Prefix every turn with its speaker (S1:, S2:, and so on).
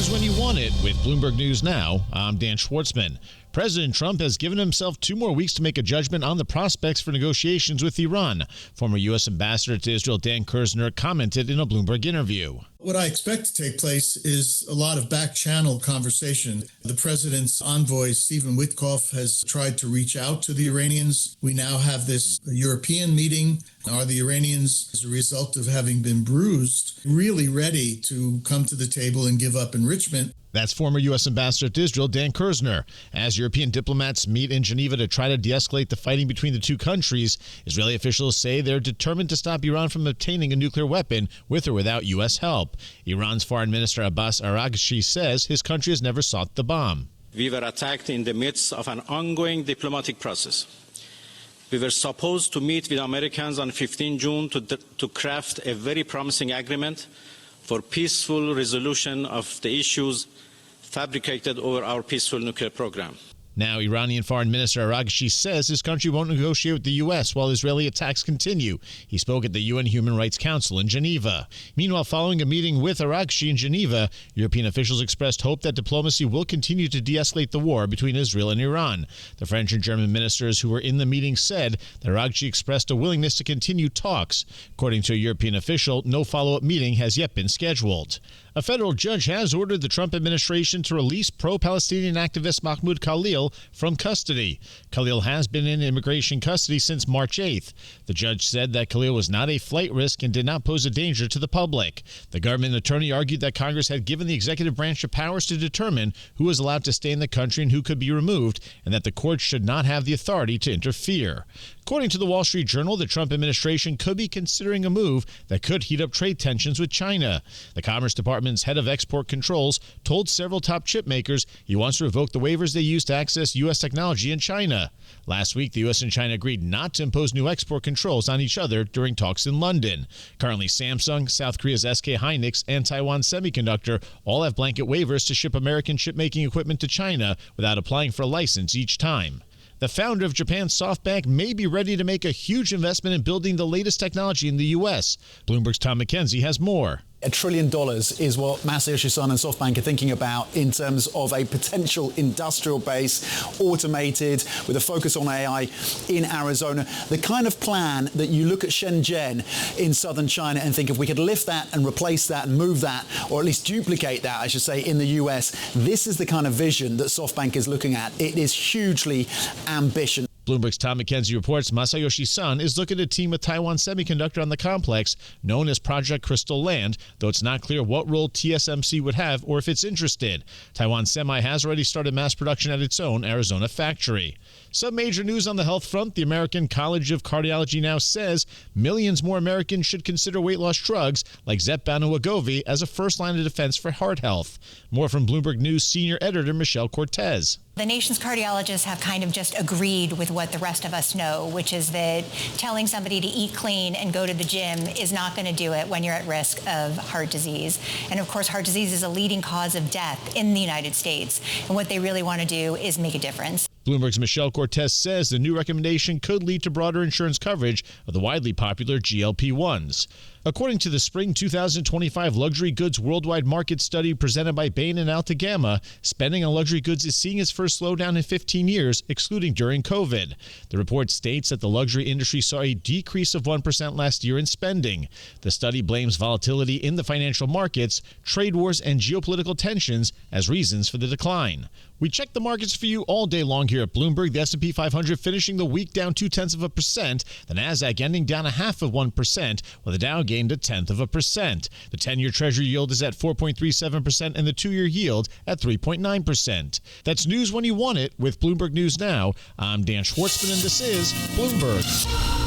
S1: news when you want it with Bloomberg News Now. I'm Dan Schwarzman. President Trump has given himself 2 more weeks to make a judgment on the prospects for negotiations with Iran. Former U.S. Ambassador to Israel Dan Schwarzman commented in a Bloomberg interview.
S2: What I expect to take place is a lot of back-channel conversation. The president's envoy, Stephen Witkoff, has tried to reach out to the Iranians. We now have this European meeting. Are the Iranians, as a result of having been bruised, really ready to come to the table and give up enrichment?
S1: That's former U.S. Ambassador to Israel Dan Schwarzman. As European diplomats meet in Geneva to try to de-escalate the fighting between the two countries, Israeli officials say they're determined to stop Iran from obtaining a nuclear weapon with or without U.S. help. Iran's Foreign Minister Abbas Araghchi says his country has never sought the bomb.
S3: We were attacked in the midst of an ongoing diplomatic process. We were supposed to meet with Americans on 15 June to craft a very promising agreement for peaceful resolution of the issues fabricated over our peaceful nuclear program.
S1: Now, Iranian Foreign Minister Araghchi says his country won't negotiate with the U.S. while Israeli attacks continue. He spoke at the UN Human Rights Council in Geneva. Meanwhile, following a meeting with Araghchi in Geneva, European officials expressed hope that diplomacy will continue to de-escalate the war between Israel and Iran. The French and German ministers who were in the meeting said that Araghchi expressed a willingness to continue talks. According to a European official, no follow-up meeting has yet been scheduled. A federal judge has ordered the Trump administration to release pro-Palestinian activist Mahmoud Khalil from custody. Khalil has been in immigration custody since March 8th. The judge said that Khalil was not a flight risk and did not pose a danger to the public. The government attorney argued that Congress had given the executive branch the powers to determine who was allowed to stay in the country and who could be removed, and that the court should not have the authority to interfere. According to the Wall Street Journal, the Trump administration could be considering a move that could heat up trade tensions with China. The Commerce Department's head of export controls told several top chip makers he wants to revoke the waivers they use to access U.S. technology in China. Last week, the U.S. and China agreed not to impose new export controls on each other during talks in London. Currently, Samsung, South Korea's SK Hynix, and Taiwan Semiconductor all have blanket waivers to ship American chip-making equipment to China without applying for a license each time. The founder of Japan's SoftBank may be ready to make a huge investment in building the latest technology in the U.S. Bloomberg's Tom McKenzie has more.
S4: $1 trillion is what Masayoshi Son and SoftBank are thinking about in terms of a potential industrial base, automated, with a focus on AI in Arizona. The kind of plan that you look at Shenzhen in southern China and think if we could lift that and replace that and move that, or at least duplicate that, I should say, in the US, this is the kind of vision that SoftBank is looking at. It is hugely ambitious.
S1: Bloomberg's Tom McKenzie reports Masayoshi Son is looking to team with Taiwan Semiconductor on the complex known as Project Crystal Land, though it's not clear what role TSMC would have or if it's interested. Taiwan Semi has already started mass production at its own Arizona factory. Some major news on the health front. The American College of Cardiology now says millions more Americans should consider weight loss drugs like Zepbound and Wegovy as a first line of defense for heart health. More from Bloomberg News senior editor Michelle Cortez.
S5: The nation's cardiologists have kind of just agreed with what the rest of us know, which is that telling somebody to eat clean and go to the gym is not going to do it when you're at risk of heart disease. And of course, heart disease is a leading cause of death in the United States. And what they really want to do is make a difference.
S1: Bloomberg's Michelle Cortez says the new recommendation could lead to broader insurance coverage of the widely popular GLP-1s. According to the Spring 2025 Luxury Goods Worldwide Market Study presented by Bain and Altagamma, spending on luxury goods is seeing its first slowdown in 15 years, excluding during COVID. The report states that the luxury industry saw a decrease of 1% last year in spending. The study blames volatility in the financial markets, trade wars, and geopolitical tensions as reasons for the decline. We check the markets for you all day long here at Bloomberg. The S&P 500 finishing the week down 0.2%. The Nasdaq ending down 0.5%, while the Dow gained 0.1%. The 10-year Treasury yield is at 4.37% and the 2-year yield at 3.9%. That's news when you want it with Bloomberg News Now. I'm Dan Schwarzman and this is Bloomberg.